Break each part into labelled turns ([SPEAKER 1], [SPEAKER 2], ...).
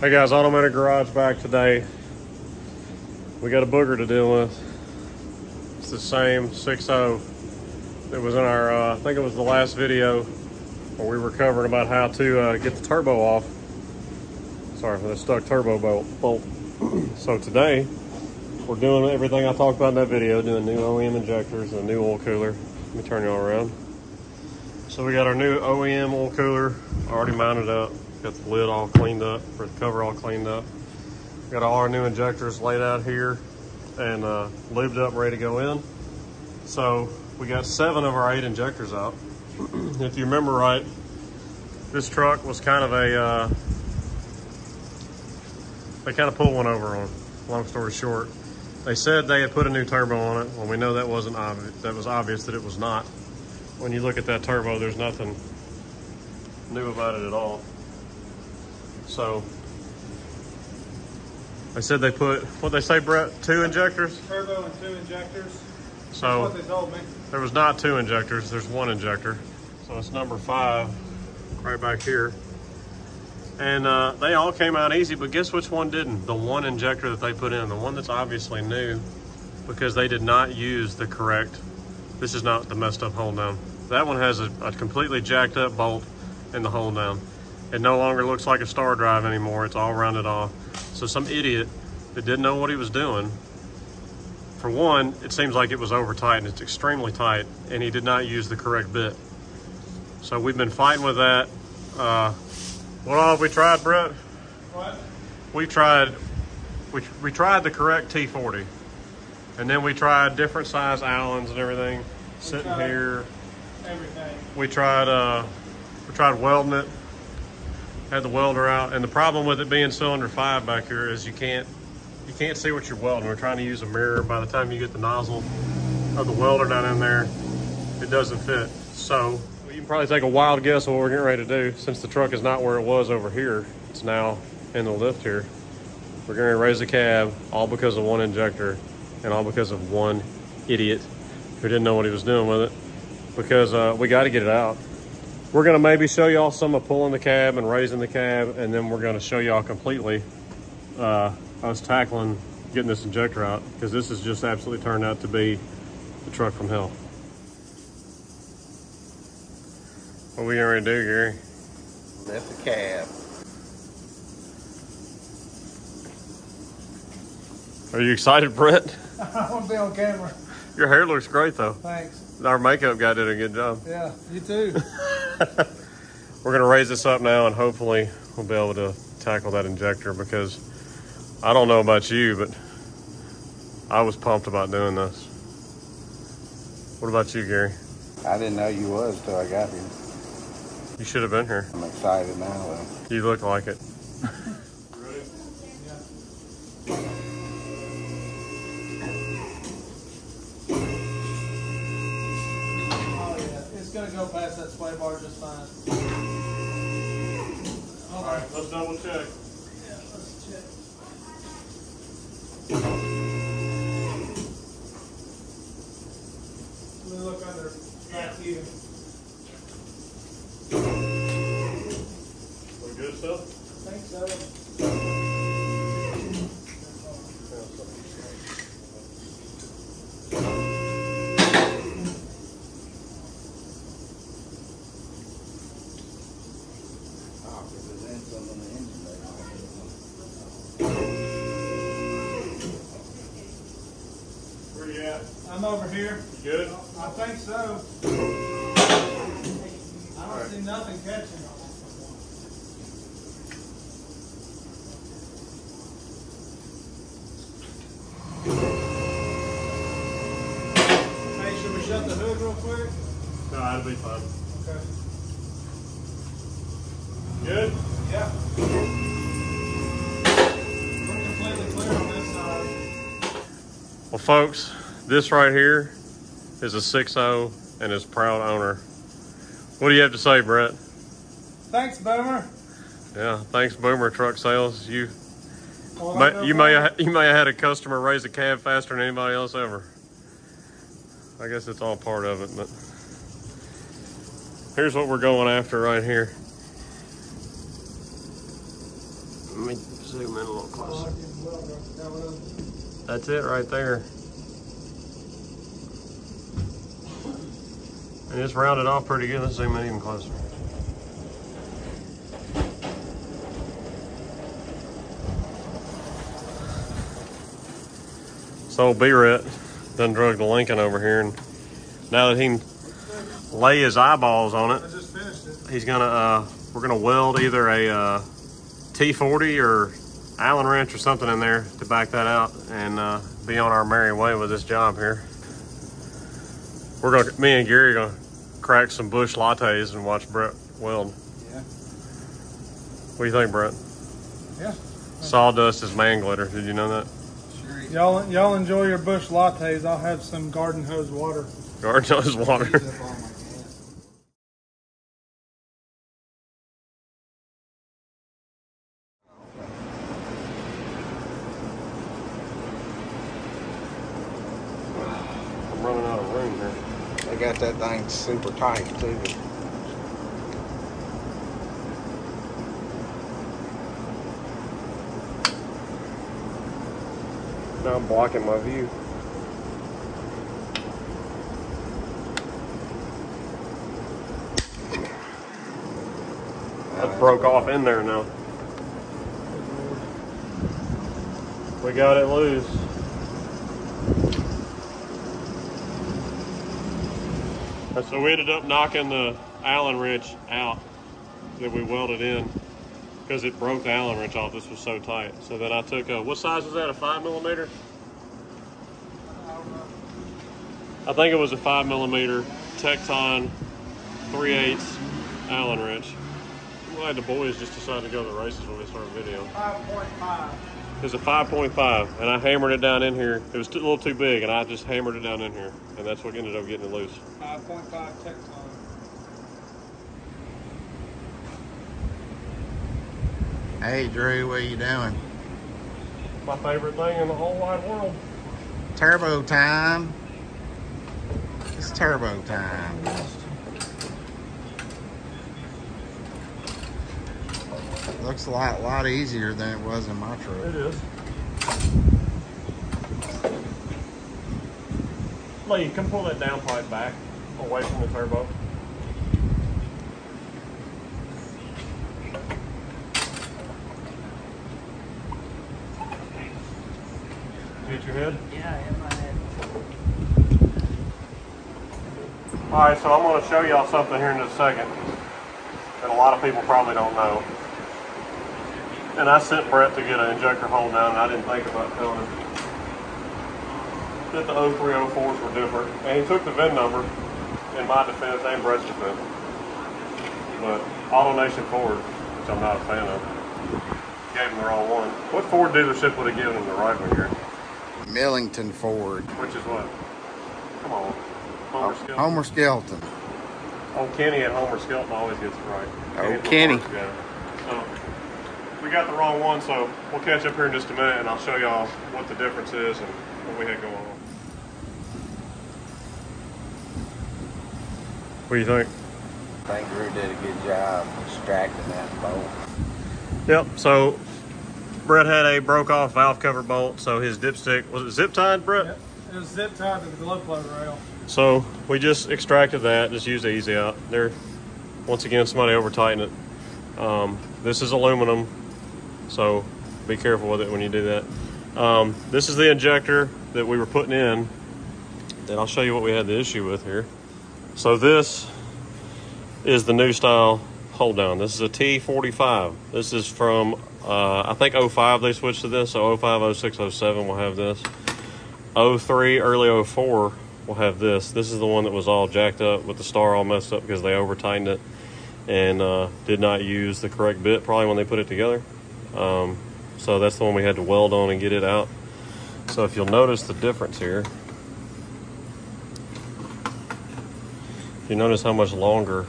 [SPEAKER 1] Hey guys, Automated Garage back today. We got a booger to deal with. It's the same 6.0 that was in our, I think it was the last video where we were covering about how to get the turbo off. Sorry for the stuck turbo bolt. So today, we're doing everything I talked about in that video, doing new OEM injectors and a new oil cooler. Let me turn y'all around. So we got our new OEM oil cooler already mounted up. Got the lid all cleaned up, or the cover all cleaned up. Got all our new injectors laid out here and lubed up and ready to go in. So we got 7 of our 8 injectors out. If you remember right, this truck was kind of a, they kind of pulled one over on, long story short. They said they had put a new turbo on it. Well, we know that wasn't obvious. That was obvious that it was not. When you look at that turbo, there's nothing new about it at all. So they said they put, what'd they say, Brett? 2 injectors?
[SPEAKER 2] Turbo and 2 injectors.
[SPEAKER 1] So
[SPEAKER 2] that's what they told me.
[SPEAKER 1] There was not 2 injectors, there's 1 injector. So it's number 5 right back here. And they all came out easy, but guess which one didn't? The 1 injector that they put in, the one that's obviously new, because they did not use the correct, this is not the messed up hold down. That one has a completely jacked up bolt in the hold down. It no longer looks like a star drive anymore. It's all rounded off. So some idiot that didn't know what he was doing, for one, it seems like it was over tight, and it's extremely tight, and he did not use the correct bit. So we've been fighting with that. What all have we tried, Brett?
[SPEAKER 2] What?
[SPEAKER 1] We tried the correct T40, and then we tried different size Allens and everything. Sitting here,
[SPEAKER 2] everything.
[SPEAKER 1] We tried welding it. Had the welder out, and the problem with it being cylinder 5 back here is you can't see what you're welding. We're trying to use a mirror. By the time you get the nozzle of the welder down in there, it doesn't fit. So you can probably take a wild guess of what we're getting ready to do. Since the truck is not where it was over here, it's now in the lift here. We're going to raise the cab, all because of 1 injector and all because of 1 idiot who didn't know what he was doing with it, because we got to get it out. We're gonna maybe show y'all some of pulling the cab and raising the cab, and then we're gonna show y'all completely us tackling getting this injector out, because this has just absolutely turned out to be the truck from hell. What are we getting ready to do, Gary?
[SPEAKER 3] Lift the cab.
[SPEAKER 1] Are you excited, Brett?
[SPEAKER 2] I want to be on camera.
[SPEAKER 1] Your hair looks great though.
[SPEAKER 2] Thanks.
[SPEAKER 1] Our makeup guy did a good job.
[SPEAKER 2] Yeah, you too.
[SPEAKER 1] We're gonna raise this up now, and hopefully we'll be able to tackle that injector, because I don't know about you, but I was pumped about doing this. What about you, Gary?
[SPEAKER 3] I didn't know you was till I got here.
[SPEAKER 1] You should have been here.
[SPEAKER 3] I'm excited now though.
[SPEAKER 1] You look like it.
[SPEAKER 2] It's gonna go past that sway bar just fine.
[SPEAKER 1] All right, let's double check.
[SPEAKER 2] Yeah, let's check. Let me look under back here.
[SPEAKER 1] We good stuff?
[SPEAKER 2] I think so.
[SPEAKER 1] Where you at?
[SPEAKER 2] I'm over here.
[SPEAKER 1] You good?
[SPEAKER 2] I think so. I don't see nothing catching. Hey, should we shut the hood real quick?
[SPEAKER 1] No, that'll be fine.
[SPEAKER 2] Okay.
[SPEAKER 1] Good?
[SPEAKER 2] Yeah. We're completely clear on this side.
[SPEAKER 1] Well, folks, this right here is a 6.0 and its proud owner. What do you have to say, Brett?
[SPEAKER 2] Thanks, Boomer.
[SPEAKER 1] Yeah, thanks, Boomer Truck Sales. You
[SPEAKER 2] Well,
[SPEAKER 1] may have had a customer raise a cab faster than anybody else ever. I guess it's all part of it, but here's what we're going after right here. Let me zoom in a little closer. That's it right there. And it's rounded off pretty good. Let's zoom in even closer. So B-Ret done drug the Lincoln over here, and now that he can lay his eyeballs on it, he's gonna we're gonna weld either a T40 or Allen wrench or something in there to back that out, and be on our merry way with this job here. Me and Gary are gonna crack some Bush lattes and watch Brett weld.
[SPEAKER 2] Yeah.
[SPEAKER 1] What do you think, Brett?
[SPEAKER 2] Yeah.
[SPEAKER 1] Sawdust is man glitter. Did you know that?
[SPEAKER 2] Y'all enjoy your Bush lattes. I'll have some garden hose water.
[SPEAKER 1] Garden hose water. I'm running out of room here.
[SPEAKER 3] They got that thing super tight too.
[SPEAKER 1] Now I'm blocking my view. That broke off in there now. We got it loose. And so we ended up knocking the Allen wrench out that we welded in because it broke the Allen wrench off. This was so tight. So then I took a, what size was that, a 5mm? I think it was a 5mm Tecton 3/8 Allen wrench. I'm glad the boys just decided to go to the races when we started video.
[SPEAKER 2] 5.5.
[SPEAKER 1] It's a 5.5, and I hammered it down in here. It was a little too big, and I just hammered it down in here, and that's what ended up getting it loose.
[SPEAKER 2] 5.5 Tecton.
[SPEAKER 3] Hey Drew, what are you doing?
[SPEAKER 1] My favorite thing in the whole wide world.
[SPEAKER 3] Turbo time. It's turbo time. Looks a lot easier than it was in my truck.
[SPEAKER 1] It is. Lee, come pull that downpipe back away from the turbo. Hit your head?
[SPEAKER 4] Yeah, I hit my head.
[SPEAKER 1] Alright, so I'm going to show y'all something here in just a second that a lot of people probably don't know. And I sent Brett to get an injector hold down, and I didn't think about telling him that the 0304s were different. And he took the VIN number in my defense and Brett's defense. But AutoNation Ford, which I'm not a fan of, gave him the wrong one. What Ford dealership would have given him the right one here?
[SPEAKER 3] Millington Ford.
[SPEAKER 1] Which is what? Come on. Homer Skelton.
[SPEAKER 3] Homer Skelton.
[SPEAKER 1] Old Kenny at Homer Skelton always gets it right.
[SPEAKER 3] Oh, Kenny.
[SPEAKER 1] So, we got the wrong one, so we'll catch up here in just a minute, and I'll show y'all what the difference is and what we had going on. What do you think?
[SPEAKER 3] I think Drew did a good job extracting that bolt.
[SPEAKER 1] Yep, so Brett had a broke off valve cover bolt, so his dipstick, was it zip tied, Brett?
[SPEAKER 2] Yep. It was zip tied to the glow plug rail.
[SPEAKER 1] So we just extracted that, just used the easy out. There, once again, somebody over tightened it. This is aluminum, so be careful with it when you do that. This is the injector that we were putting in, and I'll show you what we had the issue with here. So this is the new style hold down. This is a T45. This is from, I think 05 they switched to this, so 05, 06, 07 will have this. 03, early 04 will have this. This is the one that was all jacked up with the star all messed up because they over tightened it and did not use the correct bit probably when they put it together. So that's the one we had to weld on and get it out. So if you'll notice the difference here, you notice how much longer,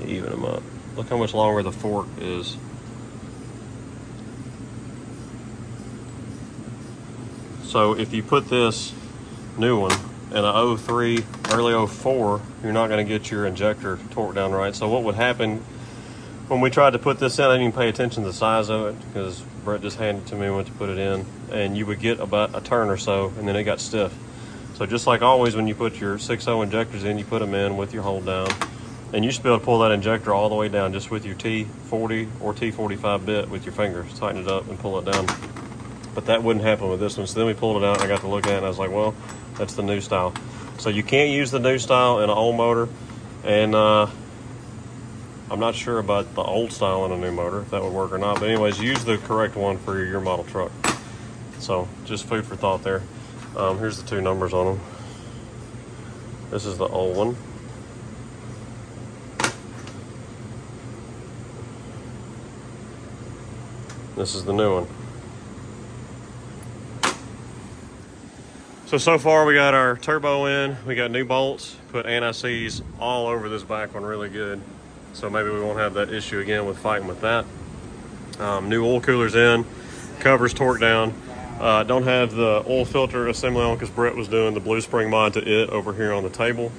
[SPEAKER 1] even them up. Look how much longer the fork is. So if you put this new one in a 03, early 04, you're not going to get your injector torqued down right. So what would happen when we tried to put this in, I didn't even pay attention to the size of it because Brett just handed it to me and went to put it in. And you would get about a turn or so, and then it got stiff. So just like always, when you put your 6.0 injectors in, you put them in with your hold down. And you should be able to pull that injector all the way down just with your T40 or T45 bit with your fingers. Tighten it up and pull it down. But that wouldn't happen with this one. So then we pulled it out and I got to look at it and I was like, well, that's the new style. So you can't use the new style in an old motor. And I'm not sure about the old style in a new motor, if that would work or not. But anyways, use the correct one for your model truck. So just food for thought there. Here's the 2 numbers on them. This is the old one. This is the new one. So far we got our turbo in, we got new bolts, put anti-seize all over this back one really good. So maybe we won't have that issue again with fighting with that. New oil coolers in, covers torqued down. Don't have the oil filter assembly on because Brett was doing the blue spring mod to it over here on the table.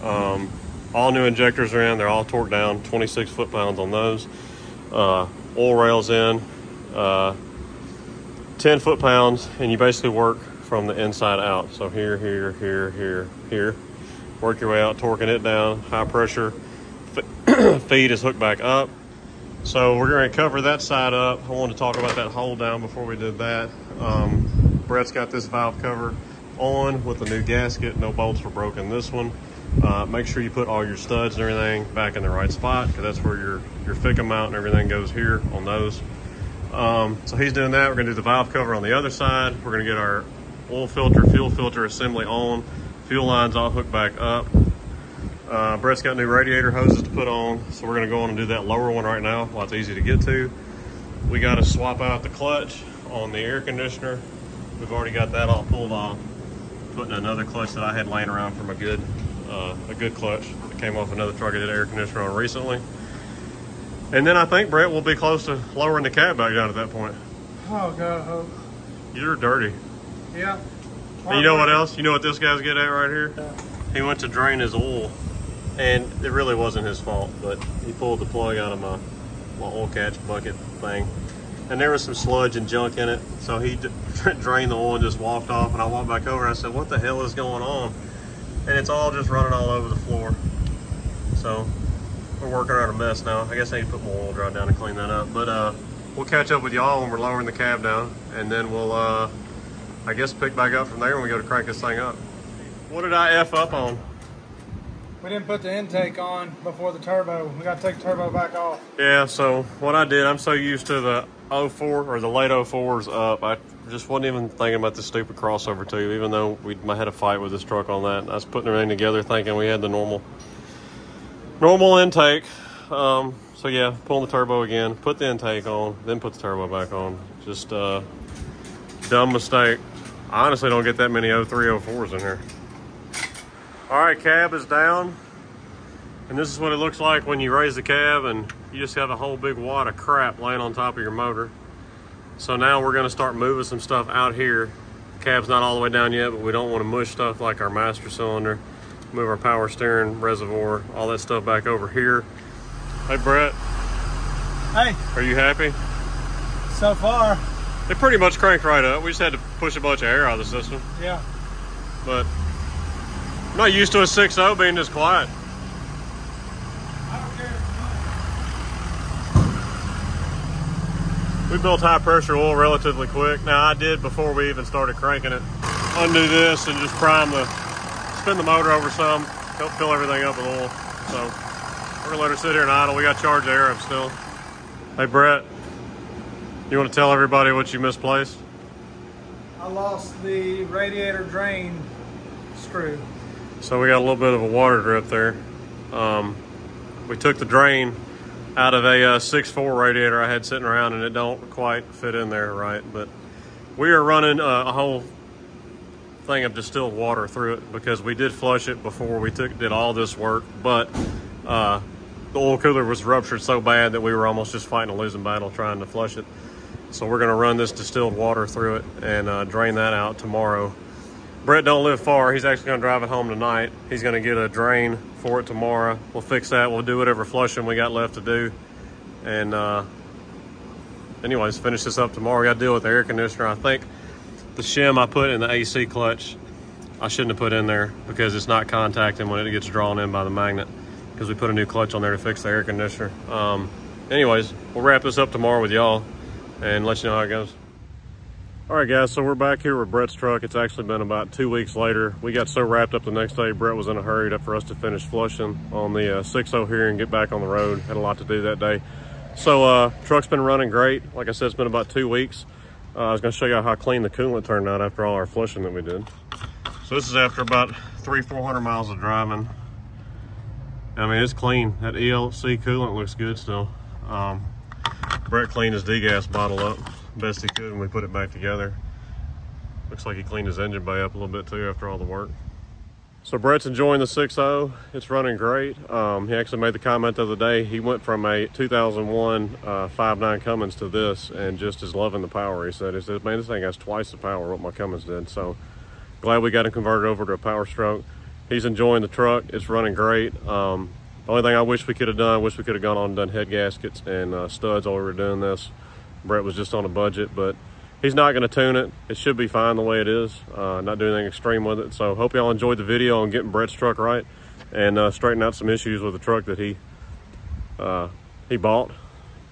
[SPEAKER 1] All new injectors are in, they're all torqued down, 26 foot-pounds on those. Oil rails in, 10 foot-pounds, and you basically work from the inside out. So here, here, here, here, here. Work your way out, torquing it down, high pressure. Feed is hooked back up. So we're going to cover that side up. I wanted to talk about that hold down before we did that. Brett's got this valve cover on with the new gasket. No bolts were broken this one. Make sure you put all your studs and everything back in the right spot because that's where your FICA mount and everything goes here on those. So he's doing that. We're going to do the valve cover on the other side. We're going to get our oil filter, fuel filter assembly on. Fuel lines all hooked back up. Brett's got new radiator hoses to put on, so we're going to go on and do that lower one right now while it's easy to get to. We got to swap out the clutch on the air conditioner. We've already got that all pulled off. Putting another clutch that I had laying around from a good clutch that came off another truck I did air conditioner on recently. And then I think Brett will be close to lowering the cab back down at that point.
[SPEAKER 2] Oh, God, I hope.
[SPEAKER 1] You're dirty.
[SPEAKER 2] Yeah.
[SPEAKER 1] And you know what else? You know what this guy's getting at right here?
[SPEAKER 2] Yeah.
[SPEAKER 1] He went to drain his oil, and it really wasn't his fault, but he pulled the plug out of my oil catch bucket thing, and there was some sludge and junk in it, so he drained the oil and just walked off, and I walked back over and I said, what the hell is going on? And it's all just running all over the floor. So we're working on a mess now. I guess I need to put more oil dry down and clean that up, but we'll catch up with y'all when we're lowering the cab down, and then we'll I guess pick back up from there when we go to crank this thing up. What did I F up on?
[SPEAKER 2] We didn't put the intake on before the turbo. We got to take the turbo back off.
[SPEAKER 1] Yeah, so what I did, I'm so used to the 04 or the late 04s up. I just wasn't even thinking about the stupid crossover tube, even though we had a fight with this truck on that. I was putting everything together thinking we had the normal intake. So yeah, pulling the turbo again, put the intake on, then put the turbo back on. Just dumb mistake. I honestly don't get that many 03, 04s in here. All right, cab is down. And this is what it looks like when you raise the cab and you just have a whole big wad of crap laying on top of your motor. So now we're gonna start moving some stuff out here. Cab's not all the way down yet, but we don't wanna mush stuff like our master cylinder, move our power steering, reservoir, all that stuff back over here. Hey, Brett.
[SPEAKER 2] Hey.
[SPEAKER 1] Are you happy?
[SPEAKER 2] So far.
[SPEAKER 1] It pretty much cranked right up. We just had to push a bunch of air out of the system.
[SPEAKER 2] Yeah.
[SPEAKER 1] But I'm not used to a 6.0 being this quiet.
[SPEAKER 2] I don't care.
[SPEAKER 1] We built high pressure oil relatively quick. Now I did before we even started cranking it. Undo this and just spin the motor over some, help fill everything up with oil. So we're gonna let her sit here and idle. We got charged air up still. Hey Brett, you want to tell everybody what you misplaced?
[SPEAKER 2] I lost the radiator drain screw.
[SPEAKER 1] So we got a little bit of a water drip there. We took the drain out of a 6.4 radiator I had sitting around, and it don't quite fit in there right. But we are running a whole thing of distilled water through it because we did flush it before we did all this work. But the oil cooler was ruptured so bad that we were almost just fighting a losing battle trying to flush it. So we're gonna run this distilled water through it and drain that out tomorrow. Brett don't live far. He's actually gonna drive it home tonight. He's gonna get a drain for it tomorrow. We'll fix that. We'll do whatever flushing we got left to do. And anyways, finish this up tomorrow. We got to deal with the air conditioner. I think the shim I put in the AC clutch, I shouldn't have put in there because it's not contacting when it gets drawn in by the magnet, because we put a new clutch on there to fix the air conditioner. Anyways, we'll wrap this up tomorrow with y'all and let you know how it goes. All right, guys, so we're back here with Brett's truck. It's actually been about 2 weeks later. We got so wrapped up the next day, Brett was in a hurry for us to finish flushing on the 6.0 here and get back on the road. Had a lot to do that day. So truck's been running great. Like I said, it's been about 2 weeks. I was gonna show you how clean the coolant turned out after all our flushing that we did. So this is after about 300-400 miles of driving. I mean, it's clean. That ELC coolant looks good still. Brett cleaned his degas bottle up best he could when we put it back together. Looks like he cleaned his engine bay up a little bit too after all the work. So Brett's enjoying the 6.0. It's running great. He actually made the comment the other day. He went from a 2001 5.9 Cummins to this and just is loving the power. He said, man, this thing has twice the power what my Cummins did. So glad we got him converted over to a Powerstroke. He's enjoying the truck. It's running great. The only thing I wish we could have done, we could have gone on and done head gaskets and studs while we were doing this. Brett was just on a budget, but he's not going to tune it. It should be fine the way it is. Not doing anything extreme with it. So hope y'all enjoyed the video on getting Brett's truck right and straightening out some issues with the truck that he bought.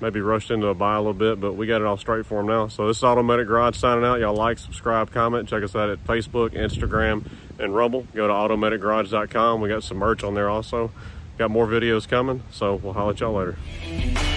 [SPEAKER 1] Maybe rushed into a buy a little bit, but we got it all straight for him now. So this is Automatic Garage signing out. Y'all like, subscribe, comment. Check us out at Facebook, Instagram, and Rumble. Go to automaticgarage.com. We got some merch on there also. Got more videos coming, so we'll holler at y'all later.